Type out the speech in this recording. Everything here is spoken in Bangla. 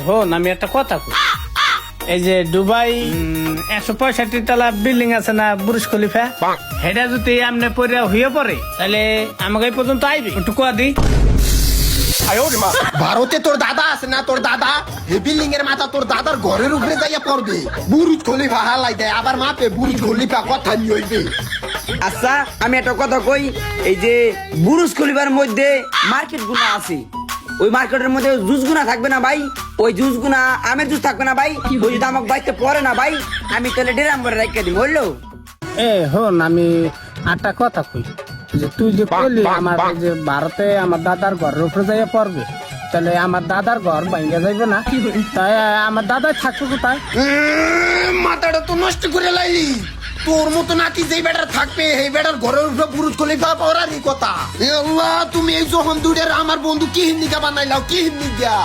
হন আমি একটা কথা কই, এই যে দুবাই 165 তলা বিল্ডিং আছে না বুর্জ খলিফা, সেটা যদি আমনে পরে হয়ে পড়ে তাহলে আমাকে এই পর্যন্ত আইবি একটু কোয়া দি। ভারতে তোর দাদা আছে না, তোর দাদা এই বিল্ডিং এর মাথা তোর দাদার ঘরের উপরে যাইয়া পড়বে। বুরুজ খলিফা হালাই দেয় আবার মাপে বুরুজ খলিফা কথা নিয়ে হইবে। আচ্ছা আমি একটা কথা কই, এই যে বুরুজ খলিফার মধ্যে মার্কেট গুনা আছে, ওই মার্কেটের মধ্যে জুস গুনা থাকবে না ভাই? ওই জুস গুনা আমের জুস থাকবে না ভাই? ওই যদি আমাকে বাইতে পড়ে না ভাই, আমি তাহলে ডেরাম করে রেখে দিই, বললো? হন আমি একটা কথা কই, যে তুই যে বললি আমার এই যে ভারতে আমার দাদার ঘরের উপরে যাইয়া পড়বে, তাহলে আমার দাদার ঘর ভাঙ্গা যাইবে না? তাই আমার দাদাই থাকবে কোথায়? মাথাটা তো নষ্ট করে লাইলি। তোর মতো নাকি যেই বেটার থাকবে এই বেটার ঘরের উপরে বুরুজ খলিফা পড়ারই কথা। এ আল্লাহ, তুমি এই যখন দুইটার আমার বন্ধু কি হিন্দিকা বানাইলাও, কি হিন্দি দিয়া।